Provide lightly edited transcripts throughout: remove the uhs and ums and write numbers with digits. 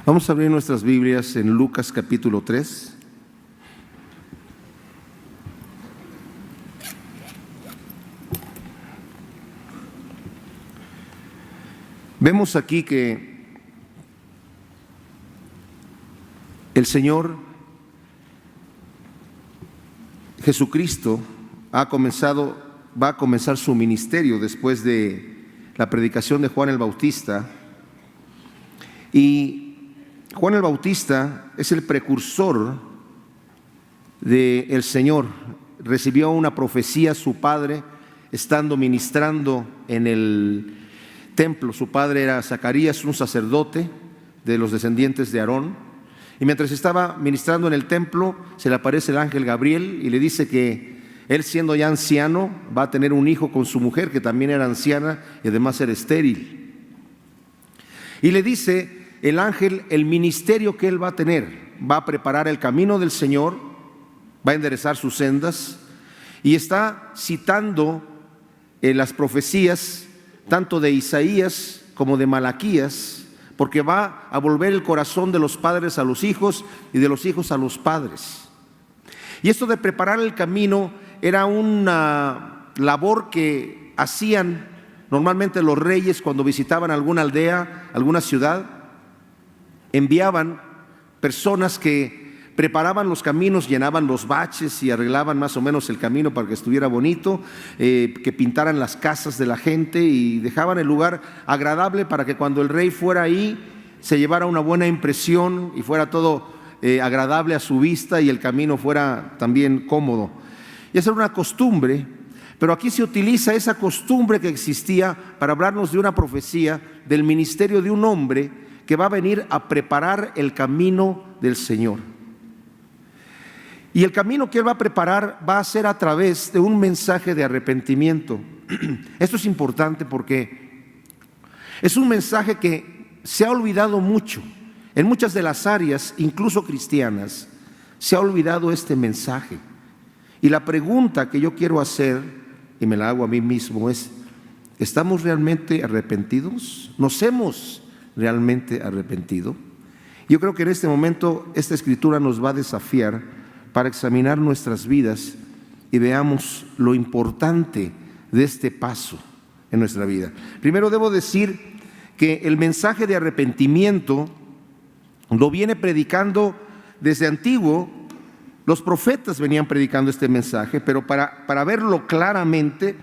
Vamos a abrir nuestras Biblias en Lucas capítulo 3. Vemos aquí que el Señor Jesucristo va a comenzar su ministerio después de la predicación de Juan el Bautista. Y Juan el Bautista es el precursor del Señor. Recibió una profecía su padre estando ministrando en el templo. Su padre era Zacarías, un sacerdote de los descendientes de Aarón. Y mientras estaba ministrando en el templo, se le aparece el ángel Gabriel y le dice que él, siendo ya anciano, va a tener un hijo con su mujer, que también era anciana y además era estéril. Y le dice el ángel el ministerio que él va a tener. Va a preparar el camino del Señor, va a enderezar sus sendas, y está citando las profecías tanto de Isaías como de Malaquías, porque va a volver el corazón de los padres a los hijos y de los hijos a los padres. Y esto de preparar el camino era una labor que hacían normalmente los reyes cuando visitaban alguna aldea, alguna ciudad. Enviaban personas que preparaban los caminos, llenaban los baches y arreglaban más o menos el camino para que estuviera bonito, que pintaran las casas de la gente y dejaban el lugar agradable para que cuando el rey fuera ahí se llevara una buena impresión y fuera todo agradable a su vista y el camino fuera también cómodo. Y esa era una costumbre, pero aquí se utiliza esa costumbre que existía para hablarnos de una profecía del ministerio de un hombre que va a venir a preparar el camino del Señor. Y el camino que Él va a preparar va a ser a través de un mensaje de arrepentimiento. Esto es importante porque es un mensaje que se ha olvidado mucho. En muchas de las áreas, incluso cristianas, se ha olvidado este mensaje. Y la pregunta que yo quiero hacer, y me la hago a mí mismo, es: ¿estamos realmente arrepentidos? ¿Nos hemos realmente arrepentido? Yo creo que en este momento esta escritura nos va a desafiar para examinar nuestras vidas y veamos lo importante de este paso en nuestra vida. Primero debo decir que el mensaje de arrepentimiento lo viene predicando desde antiguo. Los profetas venían predicando este mensaje, pero para verlo claramente,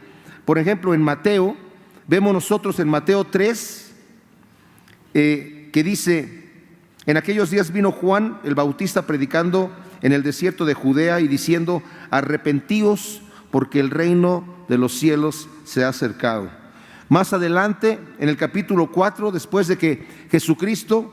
por ejemplo, en Mateo, vemos nosotros en Mateo 3, que dice: en aquellos días vino Juan el Bautista predicando en el desierto de Judea y diciendo: arrepentíos, porque el reino de los cielos se ha acercado. Más adelante, en el capítulo 4, después de que Jesucristo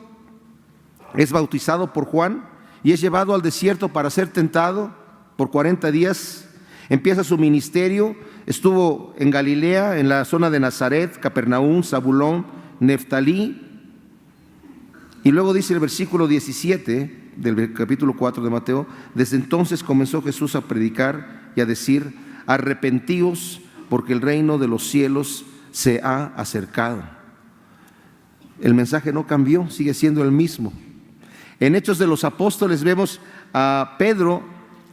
es bautizado por Juan y es llevado al desierto para ser tentado por 40 días, empieza su ministerio. Estuvo en Galilea, en la zona de Nazaret, Capernaum, Zabulón, Neftalí. Y luego dice el versículo 17 del capítulo 4 de Mateo: desde entonces comenzó Jesús a predicar y a decir: arrepentíos, porque el reino de los cielos se ha acercado. El mensaje no cambió, sigue siendo el mismo. En Hechos de los Apóstoles vemos a Pedro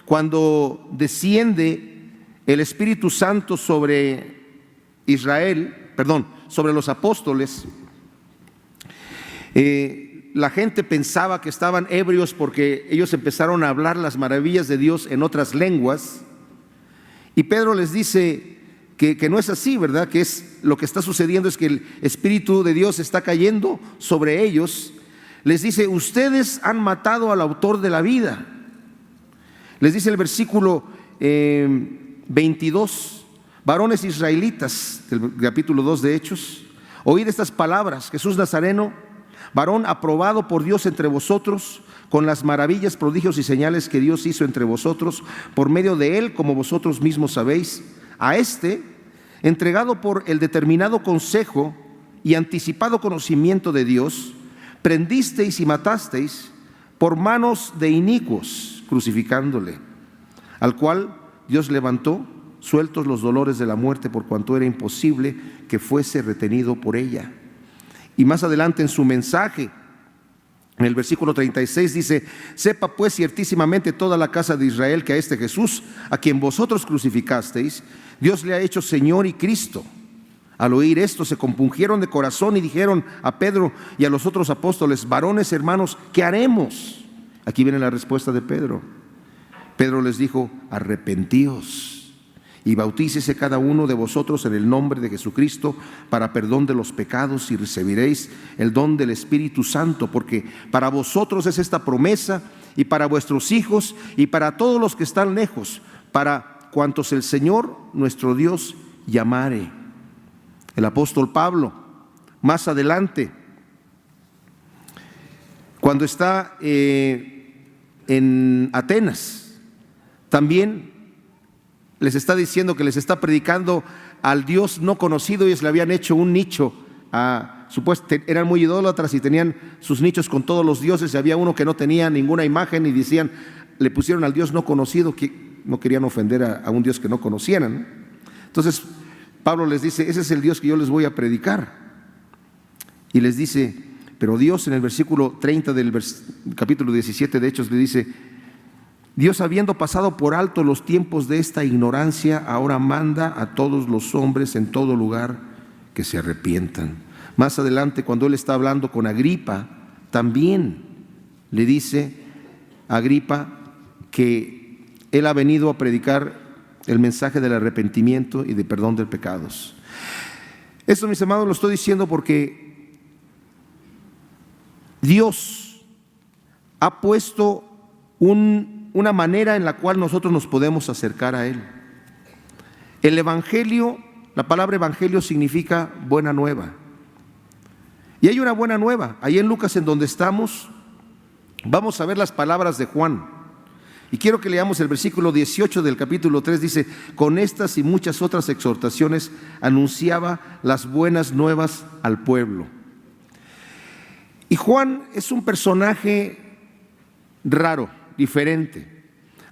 cuando desciende el Espíritu Santo sobre sobre los apóstoles. La gente pensaba que estaban ebrios porque ellos empezaron a hablar las maravillas de Dios en otras lenguas. Y Pedro les dice que no es así, ¿verdad? Que es lo que está sucediendo es que el Espíritu de Dios está cayendo sobre ellos. Les dice: ustedes han matado al autor de la vida. Les dice el versículo 22: varones israelitas, del capítulo 2 de Hechos, oíd estas palabras: Jesús Nazareno, varón aprobado por Dios entre vosotros, con las maravillas, prodigios y señales que Dios hizo entre vosotros, por medio de él, como vosotros mismos sabéis. A este, entregado por el determinado consejo y anticipado conocimiento de Dios, prendisteis y matasteis por manos de inicuos, crucificándole, al cual Dios levantó, sueltos los dolores de la muerte, por cuanto era imposible que fuese retenido por ella. Y más adelante en su mensaje En el versículo 36 dice: sepa pues ciertísimamente toda la casa de Israel que a este Jesús, a quien vosotros crucificasteis, Dios le ha hecho Señor y Cristo. Al oír esto se compungieron de corazón y dijeron a Pedro y a los otros apóstoles: varones hermanos, ¿qué haremos? Aquí viene la respuesta de Pedro. Pedro les dijo: arrepentíos y bautícese cada uno de vosotros en el nombre de Jesucristo para perdón de los pecados, y recibiréis el don del Espíritu Santo, porque para vosotros es esta promesa, y para vuestros hijos, y para todos los que están lejos, para cuantos el Señor nuestro Dios llamare. El apóstol Pablo, más adelante, cuando está en Atenas, también les está diciendo que les está predicando al Dios no conocido. Ellos le habían hecho un nicho, eran muy idólatras y tenían sus nichos con todos los dioses, y había uno que no tenía ninguna imagen y decían, le pusieron al Dios no conocido, que no querían ofender a un Dios que no conocieran. Entonces Pablo les dice: ese es el Dios que yo les voy a predicar. Y les dice, pero Dios, en el versículo 30 del capítulo 17 de Hechos, le dice: Dios, habiendo pasado por alto los tiempos de esta ignorancia, ahora manda a todos los hombres en todo lugar que se arrepientan. Más adelante, cuando él está hablando con Agripa, también le dice a Agripa que él ha venido a predicar el mensaje del arrepentimiento y de perdón de pecados. Esto, mis amados, lo estoy diciendo porque Dios ha puesto una manera en la cual nosotros nos podemos acercar a Él. El Evangelio, la palabra Evangelio significa buena nueva. Y hay una buena nueva. Ahí en Lucas, en donde estamos, vamos a ver las palabras de Juan. Y quiero que leamos el versículo 18 del capítulo 3. Dice: con estas y muchas otras exhortaciones anunciaba las buenas nuevas al pueblo. Y Juan es un personaje raro, diferente.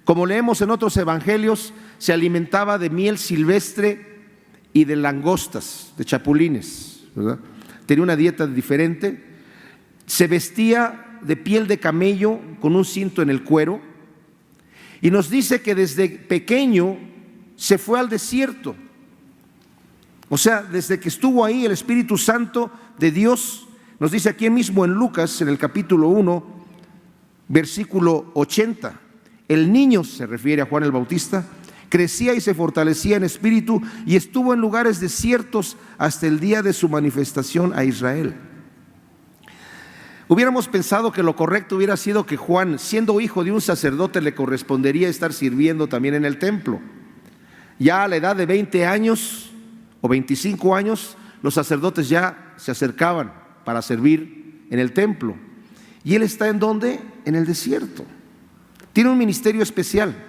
Como leemos en otros evangelios, se alimentaba de miel silvestre y de langostas, de chapulines, ¿verdad? Tenía una dieta diferente. Se vestía de piel de camello con un cinto en el cuero. Y nos dice que desde pequeño se fue al desierto. O sea, desde que estuvo ahí el Espíritu Santo de Dios, nos dice aquí mismo en Lucas, en el capítulo 1, versículo 80, el niño, se refiere a Juan el Bautista, crecía y se fortalecía en espíritu y estuvo en lugares desiertos hasta el día de su manifestación a Israel. Hubiéramos pensado que lo correcto hubiera sido que Juan, siendo hijo de un sacerdote, le correspondería estar sirviendo también en el templo. Ya a la edad de 20 años o 25 años, los sacerdotes ya se acercaban para servir en el templo. ¿Y él está en dónde? En el desierto. Tiene un ministerio especial.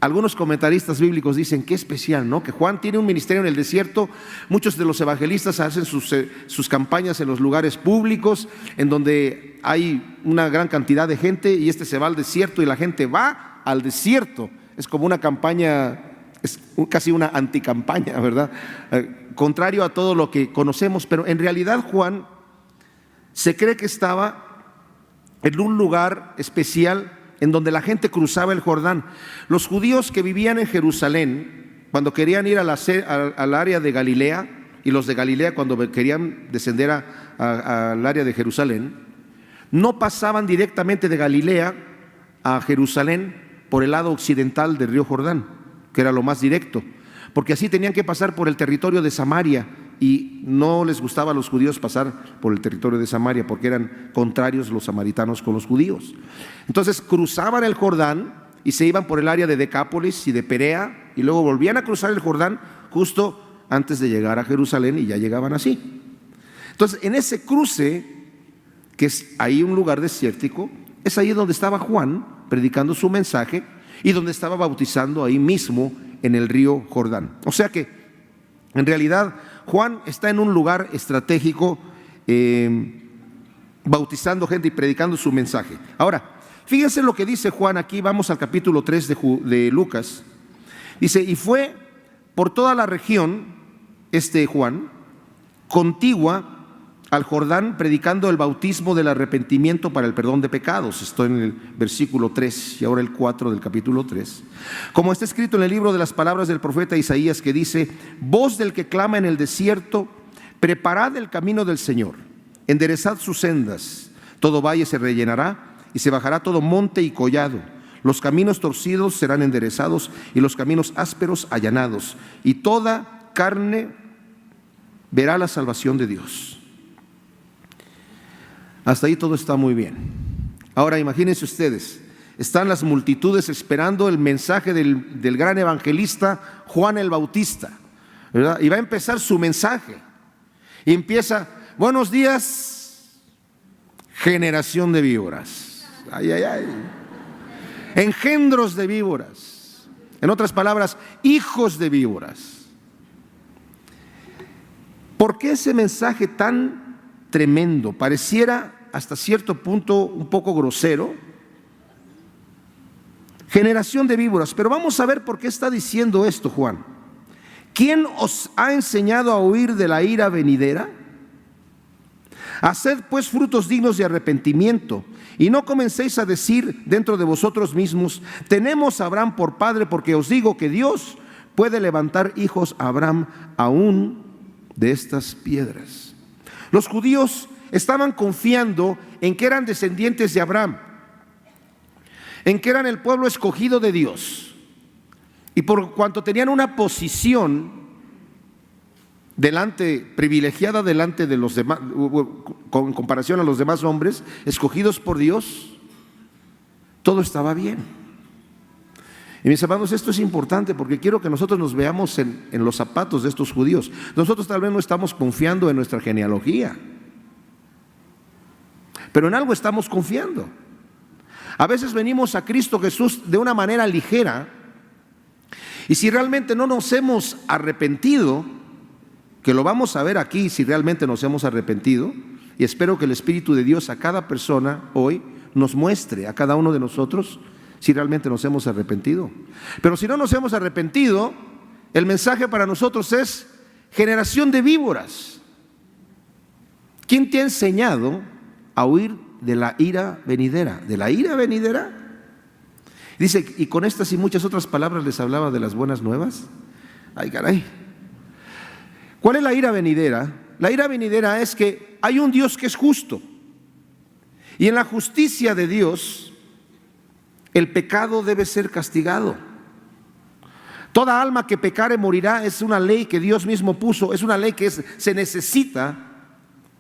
Algunos comentaristas bíblicos dicen: qué especial, ¿no? Que Juan tiene un ministerio en el desierto. Muchos de los evangelistas hacen sus campañas en los lugares públicos, en donde hay una gran cantidad de gente, y se va al desierto y la gente va al desierto. Es como una campaña, es casi una anticampaña, ¿verdad? Contrario a todo lo que conocemos, pero en realidad Juan se cree que estaba en un lugar especial en donde la gente cruzaba el Jordán. Los judíos que vivían en Jerusalén, cuando querían ir al área de Galilea, y los de Galilea cuando querían descender al área de Jerusalén, no pasaban directamente de Galilea a Jerusalén por el lado occidental del río Jordán, que era lo más directo, porque así tenían que pasar por el territorio de Samaria, y no les gustaba a los judíos pasar por el territorio de Samaria, porque eran contrarios los samaritanos con los judíos. Entonces cruzaban el Jordán y se iban por el área de Decápolis y de Perea, y luego volvían a cruzar el Jordán justo antes de llegar a Jerusalén, y ya llegaban así. Entonces, en ese cruce, que es ahí un lugar desértico, es ahí donde estaba Juan predicando su mensaje y donde estaba bautizando ahí mismo en el río Jordán. O sea que en realidad Juan está en un lugar estratégico, bautizando gente y predicando su mensaje. Ahora, fíjense lo que dice Juan aquí. Vamos al capítulo 3 de Lucas. Dice: y fue por toda la región, Juan, contigua al Jordán predicando el bautismo del arrepentimiento para el perdón de pecados. Estoy en el versículo 3 y ahora el 4 del capítulo 3. Como está escrito en el libro de las palabras del profeta Isaías, que dice: voz del que clama en el desierto, preparad el camino del Señor, enderezad sus sendas, todo valle se rellenará y se bajará todo monte y collado. Los caminos torcidos serán enderezados y los caminos ásperos allanados, y toda carne verá la salvación de Dios. Hasta ahí todo está muy bien. Ahora imagínense ustedes, están las multitudes esperando el mensaje del gran evangelista Juan el Bautista, ¿verdad? Y va a empezar su mensaje. Y empieza: buenos días, generación de víboras. Ay, ay, ay. Engendros de víboras. En otras palabras, hijos de víboras. ¿Por qué ese mensaje tan tremendo? Pareciera hasta cierto punto un poco grosero. Generación de víboras. Pero vamos a ver por qué está diciendo esto Juan. ¿Quién os ha enseñado a huir de la ira venidera? Haced pues frutos dignos de arrepentimiento, y no comencéis a decir dentro de vosotros mismos: tenemos a Abraham por padre, porque os digo que Dios puede levantar hijos a Abraham aún de estas piedras. Los judíos estaban confiando en que eran descendientes de Abraham, en que eran el pueblo escogido de Dios, y por cuanto tenían una posición privilegiada delante de los demás, con comparación a los demás hombres escogidos por Dios, todo estaba bien. Y mis hermanos, esto es importante porque quiero que nosotros nos veamos en los zapatos de estos judíos. Nosotros tal vez no estamos confiando en nuestra genealogía, pero en algo estamos confiando. A veces venimos a Cristo Jesús de una manera ligera, y si realmente no nos hemos arrepentido, que lo vamos a ver aquí si realmente nos hemos arrepentido, y espero que el Espíritu de Dios a cada persona hoy nos muestre, a cada uno de nosotros, si realmente nos hemos arrepentido. Pero si no nos hemos arrepentido, el mensaje para nosotros es: generación de víboras. ¿Quién te ha enseñado a huir de la ira venidera? ¿De la ira venidera? Dice, y con estas y muchas otras palabras les hablaba de las buenas nuevas. Ay, caray. ¿Cuál es la ira venidera? La ira venidera es que hay un Dios que es justo, y en la justicia de Dios el pecado debe ser castigado. Toda alma que pecare morirá. Es una ley que Dios mismo puso, es una ley que se necesita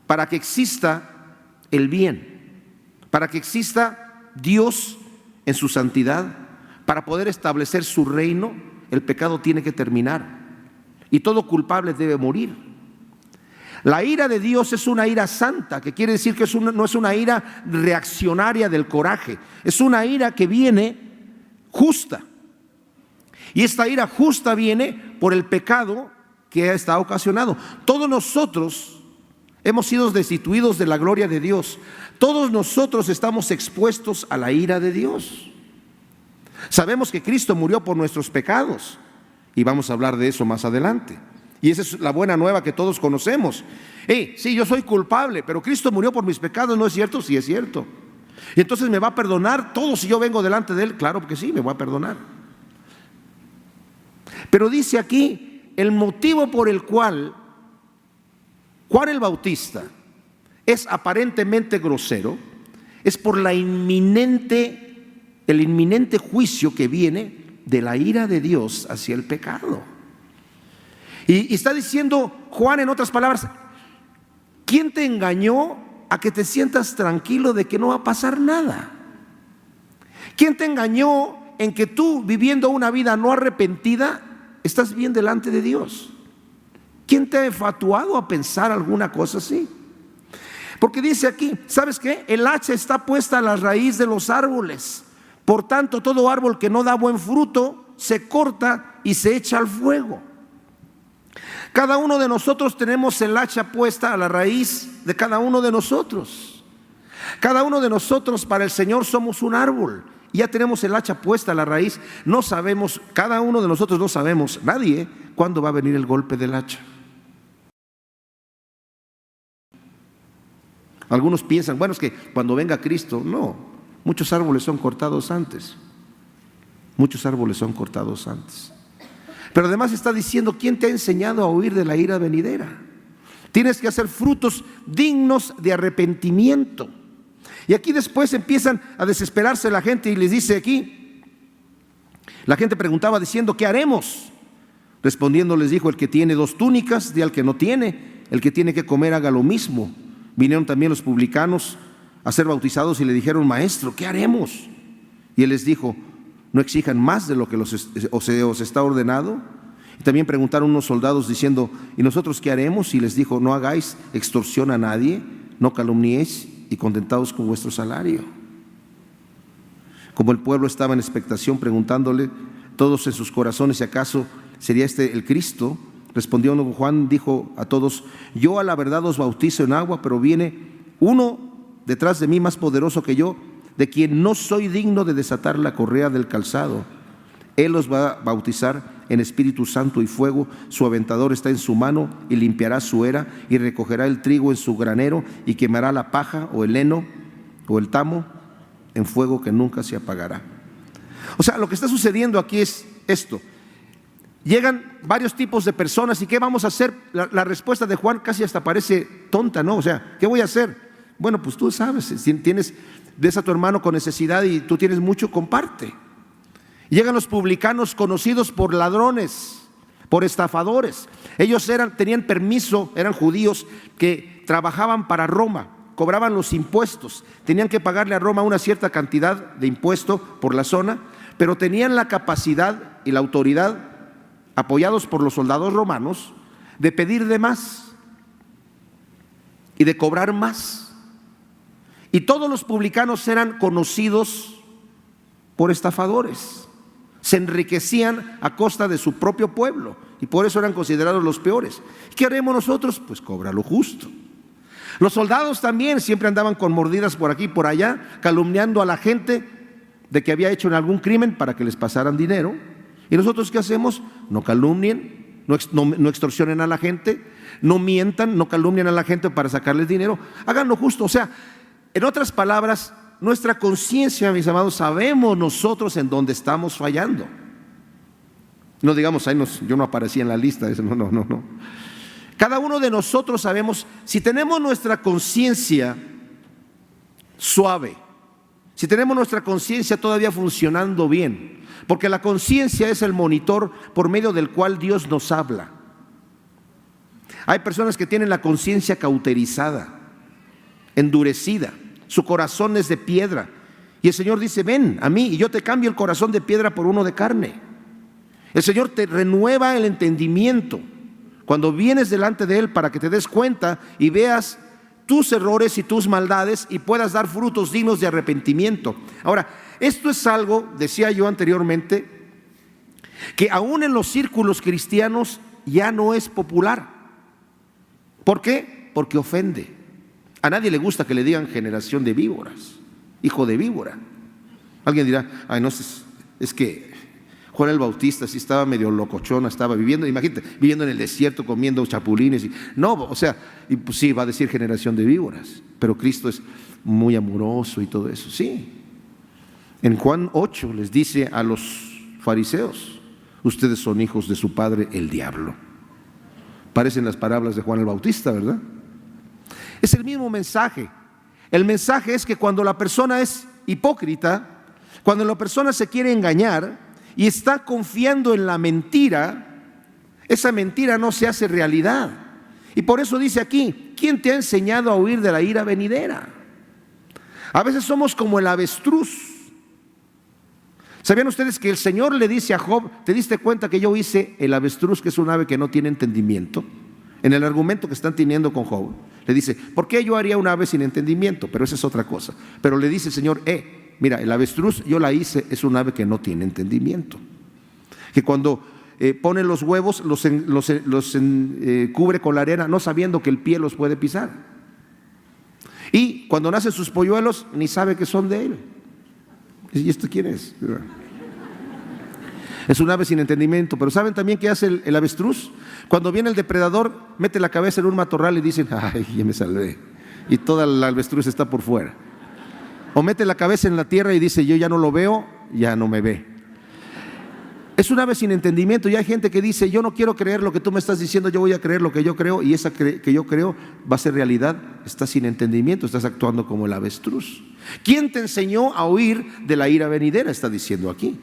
para que exista el bien, para que exista Dios en su santidad, para poder establecer su reino. El pecado tiene que terminar y todo culpable debe morir. La ira de Dios es una ira santa, que quiere decir que no es una ira reaccionaria del coraje, es una ira que viene justa. Y esta ira justa viene por el pecado que está ocasionado. Todos nosotros hemos sido destituidos de la gloria de Dios. Todos nosotros estamos expuestos a la ira de Dios. Sabemos que Cristo murió por nuestros pecados, y vamos a hablar de eso más adelante. Y esa es la buena nueva que todos conocemos. Sí, yo soy culpable, pero Cristo murió por mis pecados, ¿no es cierto? Sí, es cierto. Y entonces ¿me va a perdonar todo si yo vengo delante de Él? Claro que sí, me va a perdonar. Pero dice aquí el motivo por el cual Juan el Bautista es aparentemente grosero, es por el inminente juicio que viene de la ira de Dios hacia el pecado. Y está diciendo Juan, en otras palabras: ¿quién te engañó a que te sientas tranquilo de que no va a pasar nada? ¿Quién te engañó en que tú, viviendo una vida no arrepentida, estás bien delante de Dios? ¿Quién te ha enfatuado a pensar alguna cosa así? Porque dice aquí, ¿sabes qué? El hacha está puesta a la raíz de los árboles. Por tanto, todo árbol que no da buen fruto se corta y se echa al fuego. Cada uno de nosotros tenemos el hacha puesta a la raíz de cada uno de nosotros. Cada uno de nosotros para el Señor somos un árbol. Ya tenemos el hacha puesta a la raíz. No sabemos, cada uno de nosotros no sabemos, nadie, cuándo va a venir el golpe del hacha. Algunos piensan, bueno, es que cuando venga Cristo, no, muchos árboles son cortados antes. Muchos árboles son cortados antes. Pero además está diciendo, ¿quién te ha enseñado a huir de la ira venidera? Tienes que hacer frutos dignos de arrepentimiento. Y aquí después empiezan a desesperarse la gente y les dice aquí, la gente preguntaba diciendo, ¿qué haremos? Respondiendo les dijo, el que tiene 2 túnicas, dé al que no tiene, el que tiene que comer haga lo mismo. Vinieron también los publicanos a ser bautizados y le dijeron, maestro, ¿qué haremos? Y él les dijo, no exijan más de lo que os está ordenado. Y también preguntaron unos soldados diciendo, ¿y nosotros qué haremos? Y les dijo, no hagáis extorsión a nadie, no calumniéis y contentaos con vuestro salario. Como el pueblo estaba en expectación, preguntándole todos en sus corazones si acaso sería este el Cristo, respondió Juan, dijo a todos, yo a la verdad os bautizo en agua, pero viene uno detrás de mí más poderoso que yo, de quien no soy digno de desatar la correa del calzado. Él os va a bautizar en Espíritu Santo y fuego, su aventador está en su mano y limpiará su era y recogerá el trigo en su granero y quemará la paja o el heno o el tamo en fuego que nunca se apagará. O sea, lo que está sucediendo aquí es esto. Llegan varios tipos de personas y ¿qué vamos a hacer? La respuesta de Juan casi hasta parece tonta, ¿no? O sea, ¿qué voy a hacer? Bueno, pues tú sabes, si ves a tu hermano con necesidad y tú tienes mucho, comparte. Llegan los publicanos conocidos por ladrones, por estafadores. Ellos tenían permiso, eran judíos que trabajaban para Roma, cobraban los impuestos, tenían que pagarle a Roma una cierta cantidad de impuesto por la zona, pero tenían la capacidad y la autoridad, apoyados por los soldados romanos, de pedir de más y de cobrar más. Y todos los publicanos eran conocidos por estafadores. Se enriquecían a costa de su propio pueblo y por eso eran considerados los peores. ¿Qué haremos nosotros? Pues cobra lo justo. Los soldados también siempre andaban con mordidas por aquí y por allá, calumniando a la gente de que había hecho algún crimen para que les pasaran dinero. ¿Y nosotros qué hacemos? No calumnien, no extorsionen a la gente, no mientan, no calumnien a la gente para sacarles dinero. Hagan lo justo. O sea, en otras palabras, nuestra conciencia, mis amados, sabemos nosotros en dónde estamos fallando. No digamos, yo no aparecí en la lista. No. Cada uno de nosotros sabemos, si tenemos nuestra conciencia suave, si tenemos nuestra conciencia todavía funcionando bien, porque la conciencia es el monitor por medio del cual Dios nos habla. Hay personas que tienen la conciencia cauterizada, endurecida, su corazón es de piedra, y el Señor dice, ven a mí y yo te cambio el corazón de piedra por uno de carne. El Señor te renueva el entendimiento cuando vienes delante de Él para que te des cuenta y veas tus errores y tus maldades y puedas dar frutos dignos de arrepentimiento. Ahora, esto es algo, decía yo anteriormente, que aún en los círculos cristianos ya no es popular. ¿Por qué? Porque ofende. A nadie le gusta que le digan generación de víboras, hijo de víbora. Alguien dirá, ay no, es que Juan el Bautista sí estaba medio locochona, estaba viviendo, imagínate, viviendo en el desierto comiendo chapulines. No, o sea, y pues sí, va a decir generación de víboras, pero Cristo es muy amoroso y todo eso, sí. En Juan 8 les dice a los fariseos, ustedes son hijos de su padre el diablo. Parecen las parábolas de Juan el Bautista, ¿verdad? Es el mismo mensaje. El mensaje es que cuando la persona es hipócrita, cuando la persona se quiere engañar y está confiando en la mentira, esa mentira no se hace realidad. Y por eso dice aquí, ¿quién te ha enseñado a huir de la ira venidera? A veces somos como el avestruz. ¿Sabían ustedes que el Señor le dice a Job, ¿te diste cuenta que yo hice el avestruz, que es un ave que no tiene entendimiento? En el argumento que están teniendo con Job, le dice, ¿por qué yo haría un ave sin entendimiento? Pero esa es otra cosa. Pero le dice el Señor, mira, el avestruz yo la hice, es un ave que no tiene entendimiento. Que cuando pone los huevos, los cubre con la arena, no sabiendo que el pie los puede pisar. Y cuando nacen sus polluelos, ni sabe que son de él. ¿Y esto quién es? Es un ave sin entendimiento. Pero ¿saben también qué hace el avestruz? Cuando viene el depredador, mete la cabeza en un matorral y dicen, ay, ya me salvé. y toda la avestruz está por fuera. O mete la cabeza en la tierra y dice, yo ya no lo veo, ya no me ve. Es un ave sin entendimiento. Y hay gente que dice, yo no quiero creer lo que tú me estás diciendo, yo voy a creer lo que yo creo, y esa que yo creo va a ser realidad. Estás sin entendimiento, estás actuando como el avestruz. ¿Quién te enseñó a huir de la ira venidera? Está diciendo aquí.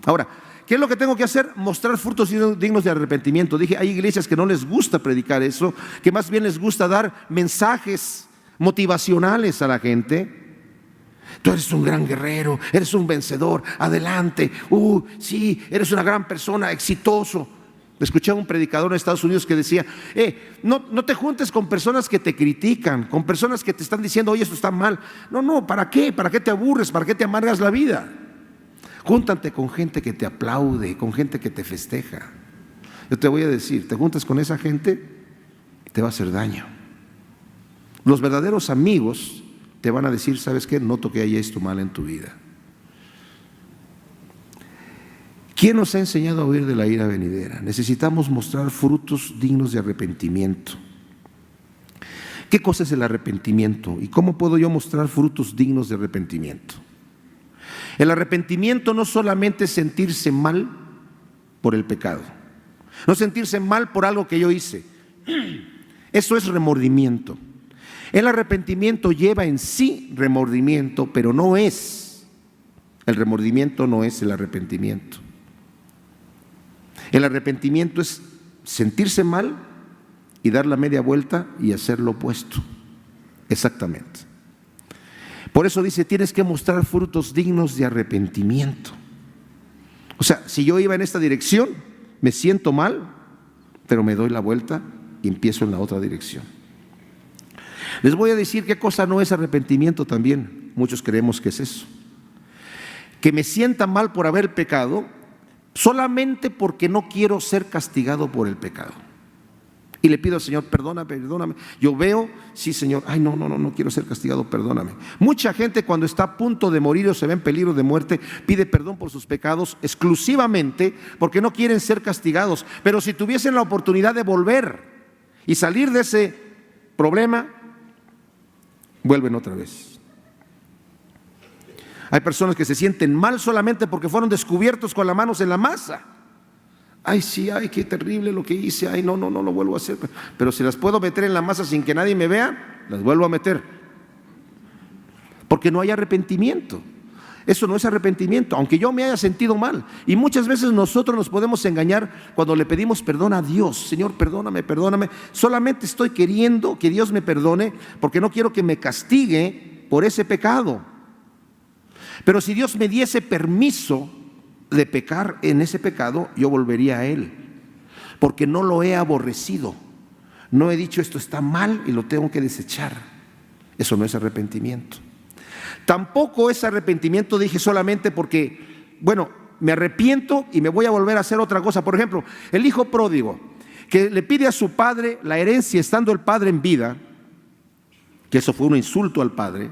Ahora, ¿qué es lo que tengo que hacer? Mostrar frutos dignos de arrepentimiento. Dije, hay iglesias que no les gusta predicar eso, que más bien les gusta dar mensajes motivacionales a la gente. Tú eres un gran guerrero, eres un vencedor, adelante, sí, eres una gran persona, exitoso. Escuché a un predicador en Estados Unidos que decía, no te juntes con personas que te critican, con personas que te están diciendo, oye, esto está mal. No, ¿para qué? ¿Para qué te aburres? ¿Para qué te amargas la vida? Júntate con gente que te aplaude, con gente que te festeja. Yo te voy a decir, te juntas con esa gente, te va a hacer daño. Los verdaderos amigos te van a decir, ¿sabes qué? Noto que hay esto mal en tu vida. ¿Quién nos ha enseñado a huir de la ira venidera? Necesitamos mostrar frutos dignos de arrepentimiento. ¿Qué cosa es el arrepentimiento? ¿Y cómo puedo yo mostrar frutos dignos de arrepentimiento? El arrepentimiento no solamente es sentirse mal por el pecado, no sentirse mal por algo que yo hice. Eso es remordimiento. El arrepentimiento lleva en sí remordimiento, pero no es. El remordimiento no es el arrepentimiento. El arrepentimiento es sentirse mal y dar la media vuelta y hacer lo opuesto. Exactamente. Por eso dice, tienes que mostrar frutos dignos de arrepentimiento. O sea, si yo iba en esta dirección, me siento mal, pero me doy la vuelta y empiezo en la otra dirección. Les voy a decir qué cosa no es arrepentimiento también. Muchos creemos que es eso. Que me sienta mal por haber pecado solamente porque no quiero ser castigado por el pecado. Y le pido al Señor, perdóname. Yo veo, sí, Señor, no quiero ser castigado, perdóname. Mucha gente cuando está a punto de morir o se ve en peligro de muerte, pide perdón por sus pecados exclusivamente porque no quieren ser castigados. Pero si tuviesen la oportunidad de volver y salir de ese problema, vuelven otra vez. Hay personas que se sienten mal solamente porque fueron descubiertos con las manos en la masa. Qué terrible lo que hice, no lo vuelvo a hacer. Pero si las puedo meter en la masa sin que nadie me vea, las vuelvo a meter. Porque no hay arrepentimiento. Eso no es arrepentimiento, aunque yo me haya sentido mal. Y muchas veces nosotros nos podemos engañar cuando le pedimos perdón a Dios. Señor, perdóname. Solamente estoy queriendo que Dios me perdone porque no quiero que me castigue por ese pecado. Pero si Dios me diese permiso de pecar en ese pecado, yo volvería a Él, porque no lo he aborrecido. No he dicho esto está mal y lo tengo que desechar. Eso no es arrepentimiento. Tampoco es arrepentimiento, dije, solamente porque, me arrepiento y me voy a volver a hacer otra cosa. Por ejemplo, el hijo pródigo, que le pide a su padre la herencia estando el padre en vida, que eso fue un insulto al padre.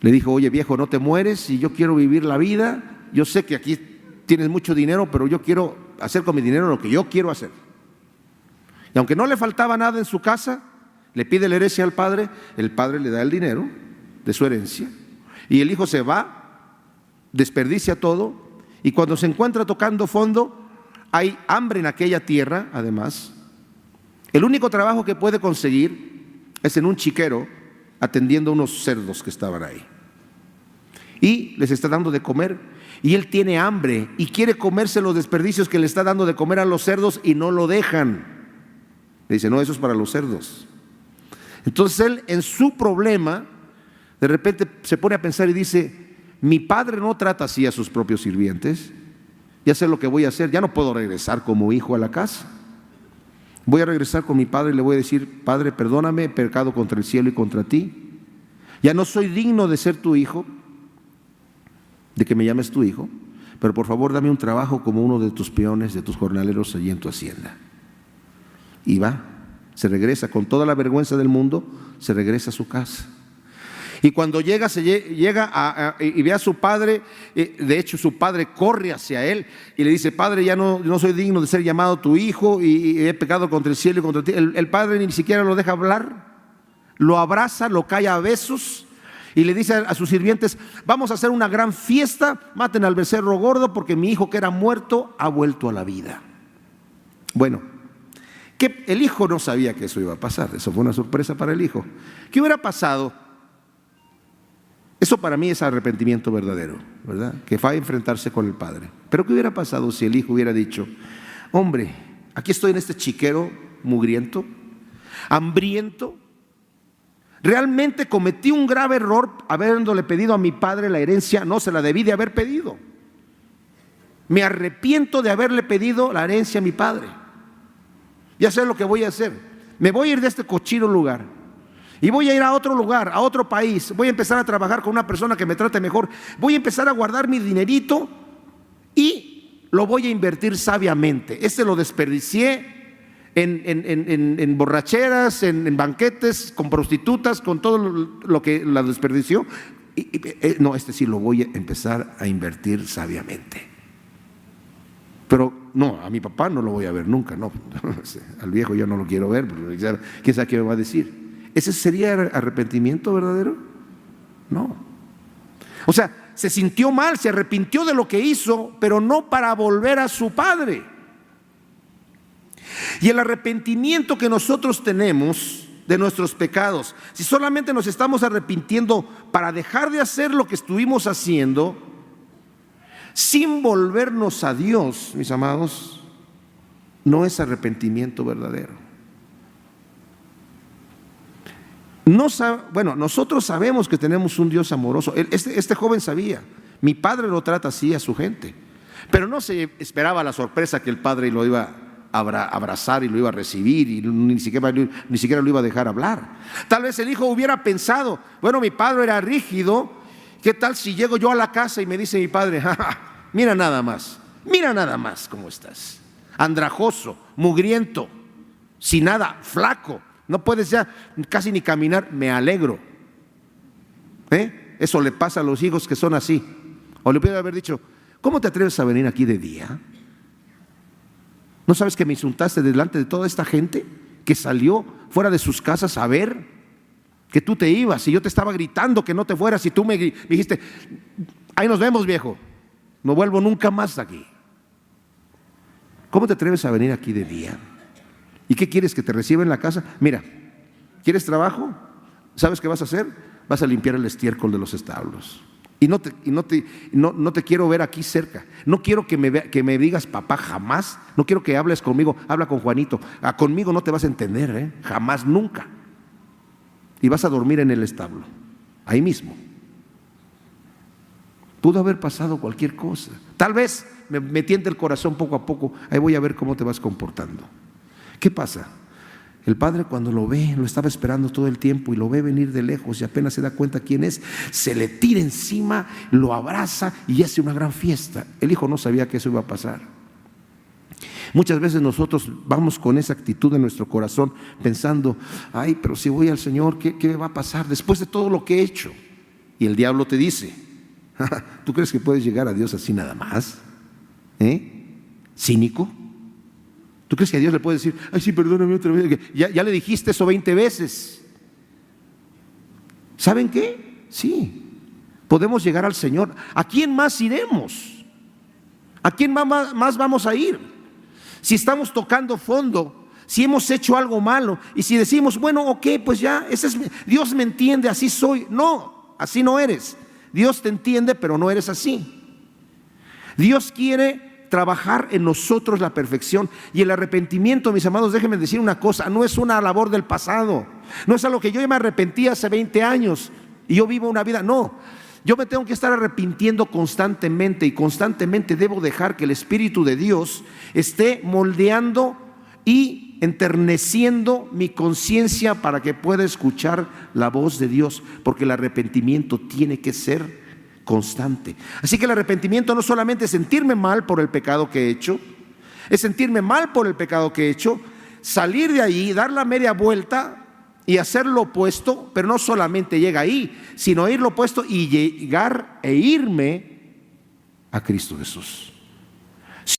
Le dijo, oye viejo, no te mueres y yo quiero vivir la vida. Yo sé que aquí tienes mucho dinero, pero yo quiero hacer con mi dinero lo que yo quiero hacer. Y aunque no le faltaba nada en su casa, le pide la herencia al padre, el padre le da el dinero de su herencia y el hijo se va, desperdicia todo, y cuando se encuentra tocando fondo, hay hambre en aquella tierra. Además, el único trabajo que puede conseguir es en un chiquero atendiendo a unos cerdos que estaban ahí, y les está dando de comer, y él tiene hambre y quiere comerse los desperdicios que le está dando de comer a los cerdos y no lo dejan. Le dice, no, eso es para los cerdos. Entonces él, en su problema, de repente se pone a pensar y dice, mi padre no trata así a sus propios sirvientes, ya sé lo que voy a hacer, ya no puedo regresar como hijo a la casa. Voy a regresar con mi padre y le voy a decir, Padre, perdóname, he pecado contra el cielo y contra ti. Ya no soy digno de ser tu hijo, de que me llames tu hijo, pero por favor dame un trabajo como uno de tus peones, de tus jornaleros allí en tu hacienda. Y va, se regresa con toda la vergüenza del mundo, se regresa a su casa. Y cuando llega y ve a su padre, de hecho su padre corre hacia él y le dice: Padre, ya no soy digno de ser llamado tu hijo y he pecado contra el cielo y contra ti. El padre ni siquiera lo deja hablar, lo abraza, lo calla a besos y le dice a sus sirvientes: vamos a hacer una gran fiesta, maten al becerro gordo porque mi hijo que era muerto ha vuelto a la vida. Bueno, que el hijo no sabía que eso iba a pasar, eso fue una sorpresa para el hijo. ¿Qué hubiera pasado? Eso para mí es arrepentimiento verdadero, ¿verdad? Que va a enfrentarse con el padre. Pero ¿qué hubiera pasado si el hijo hubiera dicho: hombre, aquí estoy en este chiquero mugriento, hambriento, realmente cometí un grave error habiéndole pedido a mi padre la herencia, no se la debí de haber pedido. Me arrepiento de haberle pedido la herencia a mi padre. Ya sé lo que voy a hacer. Me voy a ir de este cochino lugar. Y voy a ir a otro lugar, a otro país. Voy a empezar a trabajar con una persona que me trate mejor. Voy a empezar a guardar mi dinerito y lo voy a invertir sabiamente. Lo desperdicié en borracheras, en banquetes, con prostitutas, con todo lo que la desperdició. No, sí lo voy a empezar a invertir sabiamente. Pero no, a mi papá no lo voy a ver nunca, no. Al viejo yo no lo quiero ver, quién sabe qué me va a decir. ¿Ese sería arrepentimiento verdadero? No. O sea, se sintió mal, se arrepintió de lo que hizo, pero no para volver a su padre. Y el arrepentimiento que nosotros tenemos de nuestros pecados, si solamente nos estamos arrepintiendo para dejar de hacer lo que estuvimos haciendo, sin volvernos a Dios, mis amados, no es arrepentimiento verdadero. Nosotros sabemos que tenemos un Dios amoroso. Este joven sabía, mi padre lo trata así a su gente, pero no se esperaba la sorpresa que el padre lo iba a abrazar y lo iba a recibir y ni siquiera lo iba a dejar hablar. Tal vez el hijo hubiera pensado: bueno, mi padre era rígido, ¿qué tal si llego yo a la casa y me dice mi padre: mira nada más cómo estás, andrajoso, mugriento, sin nada, flaco, no puedes ya casi ni caminar, me alegro. Eso le pasa a los hijos que son así. O le puede haber dicho: ¿cómo te atreves a venir aquí de día? ¿No sabes que me insultaste delante de toda esta gente que salió fuera de sus casas a ver que tú te ibas y yo te estaba gritando que no te fueras y tú me dijiste: ahí nos vemos, viejo, no vuelvo nunca más aquí? ¿Cómo te atreves a venir aquí de día? ¿Y qué quieres, que te reciba en la casa? Mira, ¿quieres trabajo? ¿Sabes qué vas a hacer? Vas a limpiar el estiércol de los establos. Y no te quiero ver aquí cerca. No quiero que me digas papá jamás. No quiero que hables conmigo. Habla con Juanito. Conmigo no te vas a entender, jamás, nunca. Y vas a dormir en el establo, ahí mismo. Pudo haber pasado cualquier cosa. Tal vez me tiente el corazón poco a poco. Ahí voy a ver cómo te vas comportando. ¿Qué pasa? El padre, cuando lo ve, lo estaba esperando todo el tiempo y lo ve venir de lejos y apenas se da cuenta quién es, se le tira encima, lo abraza y hace una gran fiesta. El hijo no sabía que eso iba a pasar. Muchas veces nosotros vamos con esa actitud en nuestro corazón pensando: ay, pero si voy al Señor, ¿qué me va a pasar después de todo lo que he hecho? Y el diablo te dice: ¿tú crees que puedes llegar a Dios así nada más? ¿Cínico? ¿Tú crees que a Dios le puedes decir: ay, sí, perdóname otra vez? Ya le dijiste eso 20 veces. ¿Saben qué? Sí, podemos llegar al Señor. ¿A quién más iremos? ¿A quién más vamos a ir? Si estamos tocando fondo, si hemos hecho algo malo y si decimos: bueno, ok, pues ya, Dios me entiende, así soy. No, así no eres. Dios te entiende, pero no eres así. Dios quiere trabajar en nosotros la perfección. Y el arrepentimiento, mis amados, déjenme decir una cosa: no es una labor del pasado, no es algo que yo me arrepentí hace 20 años y yo vivo una vida. No, yo me tengo que estar arrepintiendo constantemente y constantemente debo dejar que el Espíritu de Dios esté moldeando y enterneciendo mi conciencia para que pueda escuchar la voz de Dios, porque el arrepentimiento tiene que ser constante. Así que el arrepentimiento no solamente es sentirme mal por el pecado que he hecho, es sentirme mal por el pecado que he hecho, salir de ahí, dar la media vuelta y hacer lo opuesto, pero no solamente llega ahí, sino ir lo opuesto y llegar e irme a Cristo Jesús. Si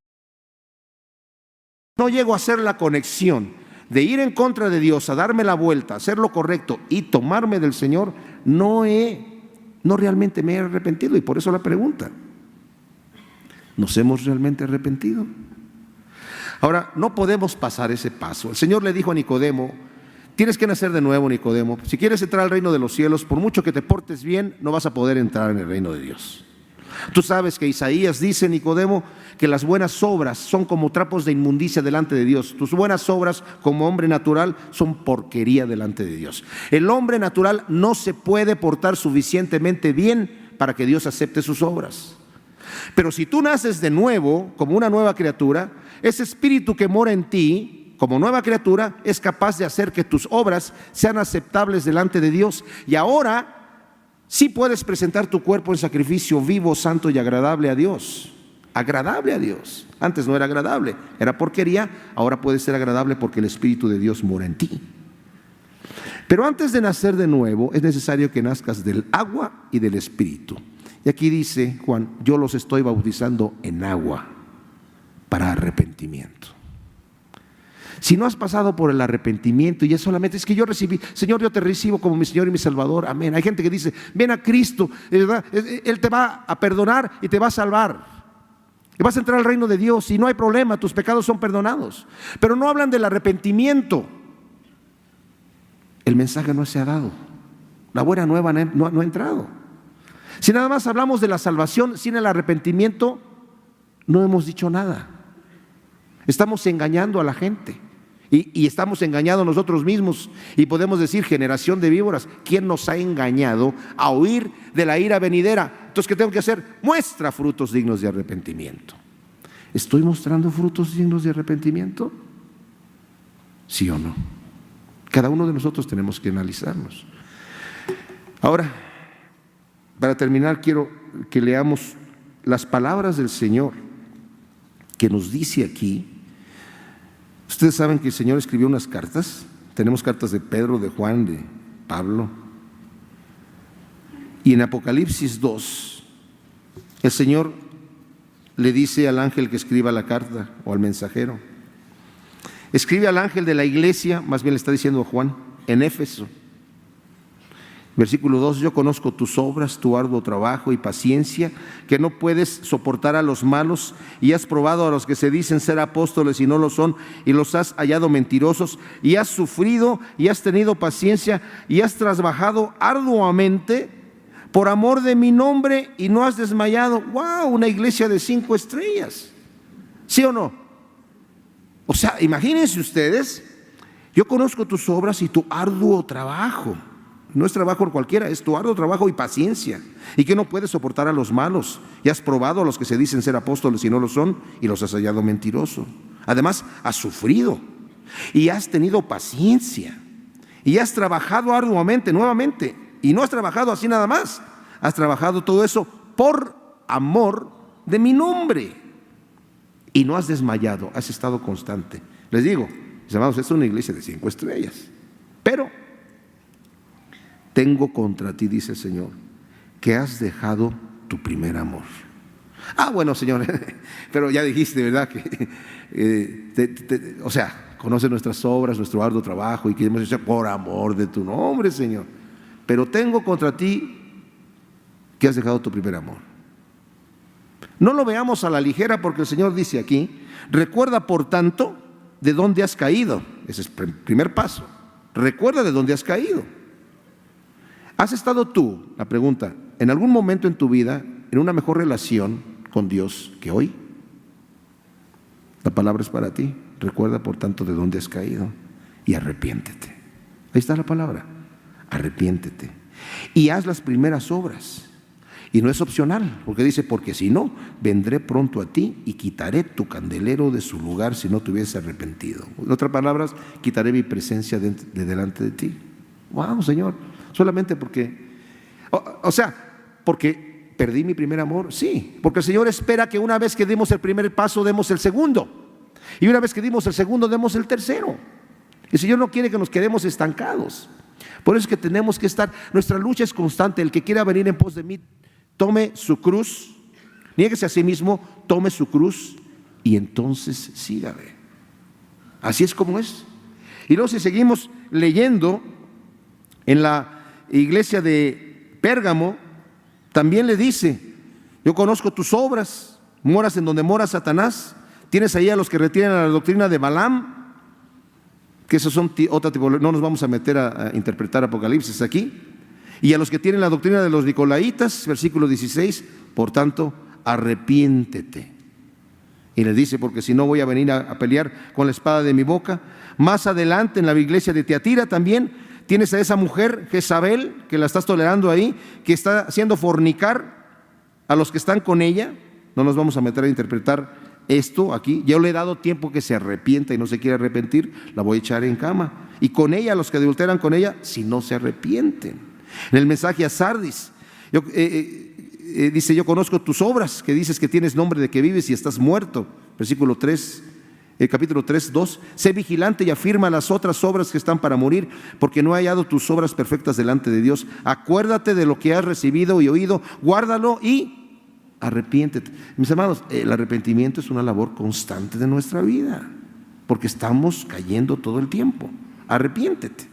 no llego a hacer la conexión de ir en contra de Dios, a darme la vuelta, hacer lo correcto y tomarme del Señor, no realmente me he arrepentido. Y por eso la pregunta: ¿nos hemos realmente arrepentido? Ahora, no podemos pasar ese paso. El Señor le dijo a Nicodemo: tienes que nacer de nuevo, Nicodemo. Si quieres entrar al reino de los cielos, por mucho que te portes bien, no vas a poder entrar en el reino de Dios. Tú sabes que Isaías dice, Nicodemo, que las buenas obras son como trapos de inmundicia delante de Dios. Tus buenas obras como hombre natural son porquería delante de Dios. El hombre natural no se puede portar suficientemente bien para que Dios acepte sus obras. Pero si tú naces de nuevo, como una nueva criatura, ese espíritu que mora en ti, como nueva criatura, es capaz de hacer que tus obras sean aceptables delante de Dios. Y ahora sí puedes presentar tu cuerpo en sacrificio vivo, santo y agradable a Dios. Agradable a Dios. Antes no era agradable, era porquería. Ahora puede ser agradable porque el Espíritu de Dios mora en ti. Pero antes de nacer de nuevo, es necesario que nazcas del agua y del Espíritu. Y aquí dice Juan: yo los estoy bautizando en agua para arrepentimiento. Si no has pasado por el arrepentimiento y es solamente, es que yo recibí, Señor, yo te recibo como mi Señor y mi Salvador, amén. Hay gente que dice, ven a Cristo, ¿verdad? Él te va a perdonar y te va a salvar. Y vas a entrar al reino de Dios y no hay problema, tus pecados son perdonados. Pero no hablan del arrepentimiento. El mensaje no se ha dado. La buena nueva no ha entrado. Si nada más hablamos de la salvación sin el arrepentimiento, no hemos dicho nada. Estamos engañando a la gente. Y estamos engañados nosotros mismos. Y podemos decir, generación de víboras, ¿quién nos ha engañado a huir de la ira venidera? Entonces, ¿qué tengo que hacer? Muestra frutos dignos de arrepentimiento. ¿Estoy mostrando frutos dignos de arrepentimiento? ¿Sí o no? Cada uno de nosotros tenemos que analizarnos. Ahora, para terminar, quiero que leamos las palabras del Señor que nos dice aquí. Ustedes saben que el Señor escribió unas cartas. Tenemos cartas de Pedro, de Juan, de Pablo. Y en Apocalipsis 2, el Señor le dice al ángel que escriba la carta, o al mensajero: escribe al ángel de la iglesia, más bien le está diciendo a Juan, en Éfeso. Versículo 2: yo conozco tus obras, tu arduo trabajo y paciencia, que no puedes soportar a los malos, y has probado a los que se dicen ser apóstoles y no lo son, y los has hallado mentirosos, y has sufrido y has tenido paciencia, y has trabajado arduamente por amor de mi nombre, y no has desmayado. ¡Wow! Una iglesia de 5 estrellas. ¿Sí o no? O sea, imagínense ustedes, yo conozco tus obras y tu arduo trabajo. No es trabajo cualquiera, es tu arduo trabajo y paciencia, y que no puedes soportar a los malos, y has probado a los que se dicen ser apóstoles y no lo son, y los has hallado mentirosos. Además, has sufrido y has tenido paciencia y has trabajado arduamente, nuevamente, y no has trabajado así nada más, has trabajado todo eso por amor de mi nombre, y no has desmayado, has estado constante. Les digo, mis amados, esta es una iglesia de 5 estrellas, pero tengo contra ti, dice el Señor, que has dejado tu primer amor. Ah, bueno, Señor, pero ya dijiste, ¿verdad? Que, o sea, conoce nuestras obras, nuestro arduo trabajo, y queremos decir por amor de tu nombre, Señor. Pero tengo contra ti que has dejado tu primer amor. No lo veamos a la ligera, porque el Señor dice aquí: recuerda por tanto de dónde has caído. Ese es el primer paso. Recuerda de dónde has caído. ¿Has estado tú, la pregunta, en algún momento en tu vida en una mejor relación con Dios que hoy? La palabra es para ti. Recuerda por tanto de dónde has caído y arrepiéntete. Ahí está la palabra. Arrepiéntete y haz las primeras obras. Y no es opcional, porque dice: porque si no, vendré pronto a ti y quitaré tu candelero de su lugar si no te hubieses arrepentido. En otras palabras, quitaré mi presencia de delante de ti. Wow, Señor, solamente porque, o sea, porque perdí mi primer amor. Sí, porque el Señor espera que una vez que demos el primer paso, demos el segundo, y una vez que dimos el segundo, demos el tercero. El Señor no quiere que nos quedemos estancados. Por eso es que tenemos que estar, nuestra lucha es constante. El que quiera venir en pos de mí, tome su cruz, niéguese a sí mismo, tome su cruz y entonces sígame. Así es como es. Y luego si seguimos leyendo, en la iglesia de Pérgamo también le dice: yo conozco tus obras, moras en donde mora Satanás, tienes ahí a los que retienen a la doctrina de Balaam, que esos son otra tipología, no nos vamos a meter a interpretar Apocalipsis aquí, y a los que tienen la doctrina de los Nicolaitas, versículo 16, por tanto, arrepiéntete. Y les dice: porque si no voy a venir a pelear con la espada de mi boca. Más adelante en la iglesia de Tiatira también tienes a esa mujer Jezabel, que la estás tolerando ahí, que está haciendo fornicar a los que están con ella. No nos vamos a meter a interpretar esto aquí. Yo le he dado tiempo que se arrepienta y no se quiere arrepentir, la voy a echar en cama. Y con ella, los que adulteran con ella, si no se arrepienten. En el mensaje a Sardis, dice: yo conozco tus obras, que dices que tienes nombre de que vives y estás muerto. Versículo 3, capítulo 3, 2. Sé vigilante y afirma las otras obras que están para morir, porque no he hallado tus obras perfectas delante de Dios. Acuérdate de lo que has recibido y oído, guárdalo y arrepiéntete. Mis hermanos, el arrepentimiento es una labor constante de nuestra vida, porque estamos cayendo todo el tiempo. Arrepiéntete.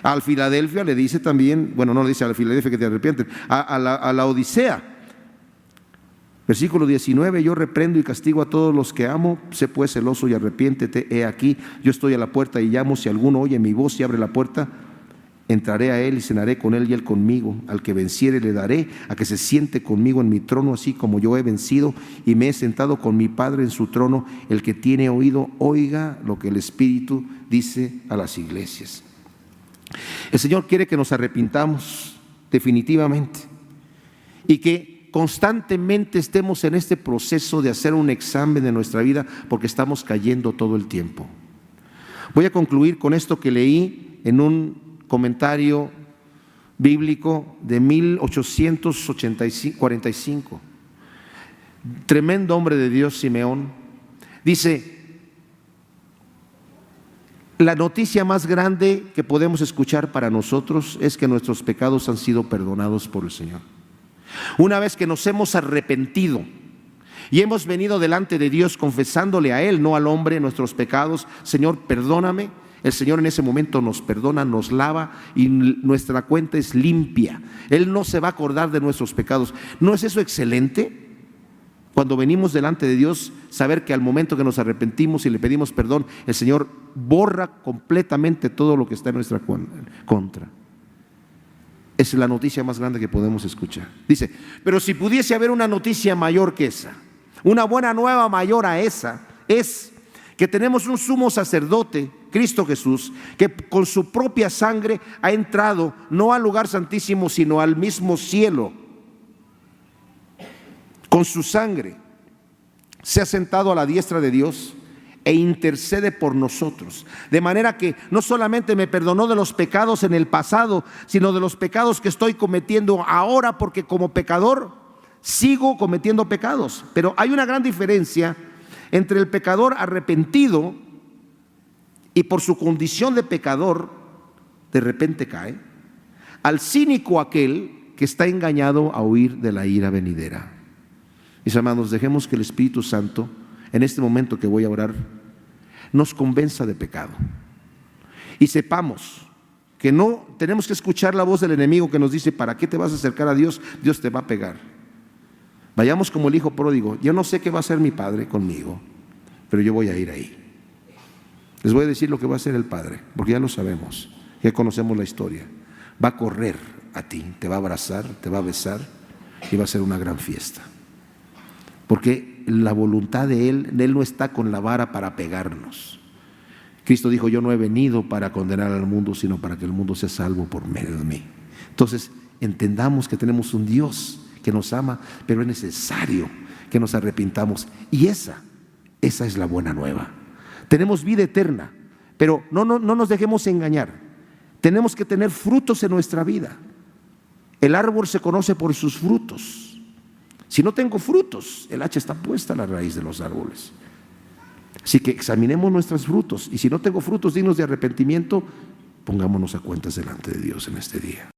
Al Filadelfia le dice también, bueno, no le dice a la Filadelfia que te arrepienten, a la Odisea, versículo 19: yo reprendo y castigo a todos los que amo, sé pues celoso y arrepiéntete. He aquí, yo estoy a la puerta y llamo. Si alguno oye mi voz y abre la puerta, entraré a él y cenaré con él y él conmigo. Al que venciere le daré a que se siente conmigo en mi trono, así como yo he vencido y me he sentado con mi Padre en su trono. El que tiene oído, oiga lo que el Espíritu dice a las iglesias. El Señor quiere que nos arrepintamos definitivamente y que constantemente estemos en este proceso de hacer un examen de nuestra vida, porque estamos cayendo todo el tiempo. Voy a concluir con esto que leí en un comentario bíblico de 1845. Tremendo hombre de Dios, Simeón. Dice: la noticia más grande que podemos escuchar para nosotros es que nuestros pecados han sido perdonados por el Señor. Una vez que nos hemos arrepentido y hemos venido delante de Dios confesándole a Él, no al hombre, nuestros pecados: Señor, perdóname. El Señor en ese momento nos perdona, nos lava y nuestra cuenta es limpia. Él no se va a acordar de nuestros pecados. ¿No es eso excelente? Cuando venimos delante de Dios, saber que al momento que nos arrepentimos y le pedimos perdón, el Señor borra completamente todo lo que está en nuestra contra. Esa es la noticia más grande que podemos escuchar. Dice: pero si pudiese haber una noticia mayor que esa, una buena nueva mayor a esa, es que tenemos un sumo sacerdote, Cristo Jesús, que con su propia sangre ha entrado no al lugar santísimo, sino al mismo cielo. Con su sangre se ha sentado a la diestra de Dios e intercede por nosotros. De manera que no solamente me perdonó de los pecados en el pasado, sino de los pecados que estoy cometiendo ahora, porque como pecador sigo cometiendo pecados. Pero hay una gran diferencia entre el pecador arrepentido y por su condición de pecador de repente cae, al cínico aquel que está engañado a huir de la ira venidera. Mis hermanos, dejemos que el Espíritu Santo, en este momento que voy a orar, nos convenza de pecado y sepamos que no tenemos que escuchar la voz del enemigo que nos dice: ¿para qué te vas a acercar a Dios? Dios te va a pegar. Vayamos como el hijo pródigo: yo no sé qué va a hacer mi padre conmigo, pero yo voy a ir ahí. Les voy a decir lo que va a hacer el Padre, porque ya lo sabemos, ya conocemos la historia. Va a correr a ti, te va a abrazar, te va a besar y va a ser una gran fiesta. Porque la voluntad de Él no está con la vara para pegarnos. Cristo dijo: yo no he venido para condenar al mundo, sino para que el mundo sea salvo por medio de mí. Entonces, entendamos que tenemos un Dios que nos ama, pero es necesario que nos arrepintamos. Y esa es la buena nueva. Tenemos vida eterna, pero no nos dejemos engañar. Tenemos que tener frutos en nuestra vida. El árbol se conoce por sus frutos. Si no tengo frutos, el hacha está puesta a la raíz de los árboles. Así que examinemos nuestros frutos, y si no tengo frutos dignos de arrepentimiento, pongámonos a cuentas delante de Dios en este día.